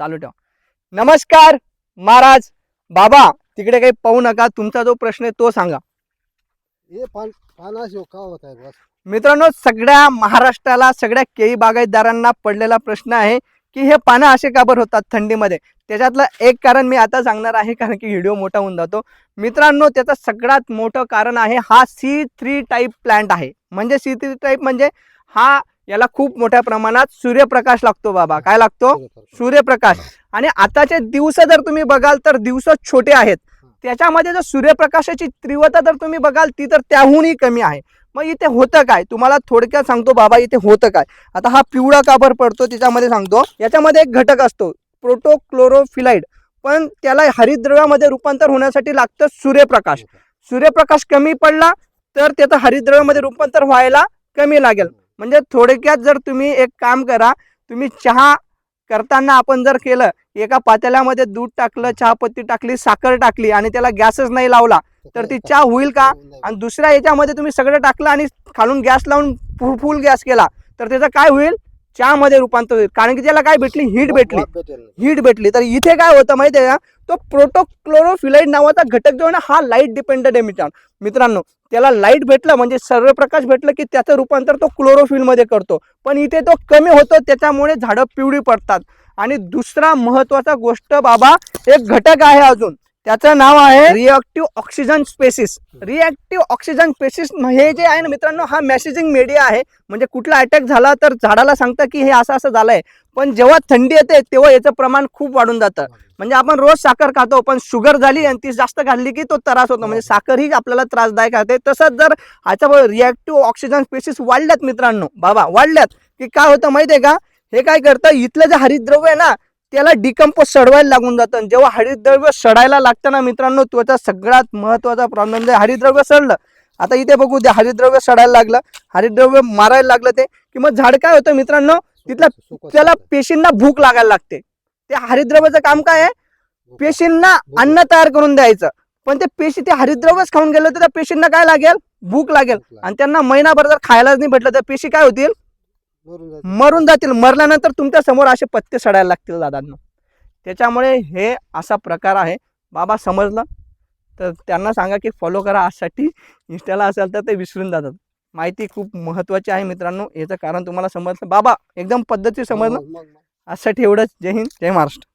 चालू ठेवा. नमस्कार महाराज. बाबा तिकडे काही पाहू नका, तुमचा जो प्रश्न आहे तो सांगा. हे पानाशी का होत आहे बस. मित्रांनो, सगळ्या महाराष्ट्राला, सगळ्या केळी बागायतदारांना पडलेला प्रश्न आहे की हे पानं असे का बरं होतात थंडीमध्ये. त्याच्यातलं एक कारण मी आता सांगणार आहे, कारण की व्हिडिओ मोठा होऊन जातो. मित्रांनो, त्याचं सगळ्यात मोठं कारण आहे हा C3 टाईप प्लांट आहे. म्हणजे C3 टाईप म्हणजे हा याला खूप मोठ्या प्रमाणात सूर्यप्रकाश लागतो बाबा. काय लागतो? सूर्यप्रकाश. आणि आताचे दिवस जर तुम्ही बघाल तर दिवस छोटे आहेत, त्याच्यामध्ये जर सूर्यप्रकाशाची तीव्रता जर तुम्ही बघाल ती तर त्याहूनही कमी आहे. मग इथे होतं काय, तुम्हाला थोडक्यात सांगतो बाबा. इथे होतं काय, आता हा पिवळा का बरं पडतो त्याच्यामध्ये सांगतो. याच्यामध्ये एक घटक असतो प्रोटोक्लोरोफिलाइड, पण त्याला हरितद्रव्यामध्ये रूपांतर होण्यासाठी लागतं सूर्यप्रकाश. सूर्यप्रकाश कमी पडला तर त्याचं हरितद्रव्यामध्ये रूपांतर व्हायला कमी लागेल. म्हणजे थोडक्यात जर तुम्ही एक काम करा, तुम्ही चहा करताना आपण जर केलं, एका पातेल्यामध्ये दूध टाकलं, चहापत्ती टाकली, साखर टाकली आणि त्याला गॅसच नाही लावला तर ती चहा होईल का? आणि दुसऱ्या याच्यामध्ये तुम्ही सगळं टाकलं आणि खालून गॅस लावून फुल गॅस केला तर त्याचं काय होईल? चहामध्ये रूपांतर होईल. कारण की त्याला काय भेटली? हीट भेटली. तर इथे काय होतं माहिती आहे का, तो प्रोटोक्लोरोफिलाइड नावाचा घटक जो आहे ना, हा लाईट डिपेंडेंट आहे मित्रांनो. त्याला लाईट भेटलं म्हणजे सूर्यप्रकाश भेटलं की त्याचं रूपांतर तो क्लोरोफिल मध्ये करतो. पण इथे तो कमी होतो, त्याच्यामुळे झाडं पिवळी पडतात. आणि दुसरा महत्वाचा गोष्ट बाबा, एक घटक आहे अजून, त्याचं नाव आहे reactive oxygen species. Reactive oxygen species हे जे आहे ना मित्रांनो, हा मेसेजिंग मीडिया आहे. म्हणजे कुठला अटॅक झाला तर झाडाला सांगतं की हे असं असं झालंय. पण जेव्हा थंडी येते तेव्हा याचं प्रमाण खूप वाढून जातं. म्हणजे आपण रोज साखर खातो, पण शुगर झाली आणि ती जास्त खाल्ली की तो त्रास होतो. म्हणजे साखर ही आपल्याला त्रासदायक आहे. तसंच जर ह्याच्यामुळे रिएक्टिव्ह ऑक्सिजन स्पेसिस वाढल्यात मित्रांनो, बाबा वाढल्यात की काय होतं माहितीये का, हे काय करतं, इथलं जे हरितद्रव्य आहे ना त्याला डिकम्पोज सडवायला लागून जातं. जेव्हा हरितद्रव्य सडायला लागतं ना मित्रांनो, त्याचा सगळ्यात महत्वाचा प्रॉब्लेम म्हणजे हरितद्रव्य सडलं. आता इथे बघू द्या, हरितद्रव्य सडायला लागलं, हरितद्रव्य मारायला लागलं ते की मग झाड काय होतं मित्रांनो, त्याला पेशींना भूक लागायला लागते. त्या हरितद्रव्याचं काम काय आहे? पेशींना अन्न तयार करून द्यायचं. पण ते पेशी ते हरितद्रव्यच खाऊन गेलं तर त्या पेशींना काय लागेल? भूक लागेल. आणि त्यांना महिनाभर जर खायलाच नाही भेटलं तर पेशी काय होतील? मरून जातील. मरल्यानंतर तुमच्या समोर असे पत्ते सडायला लागतील दादांनो. त्याच्यामुळे हे असा प्रकार आहे बाबा. समजलं तर त्यांना सांगा की फॉलो करा. आजसाठी इंस्टाला असेल तर ते विसरून जातात. माहिती खूप महत्वाची आहे मित्रांनो. याचं कारण तुम्हाला समजलं बाबा, एकदम पद्धती समजलं. आजसाठी एवढंच. जय हिंद, जय महाराष्ट्र.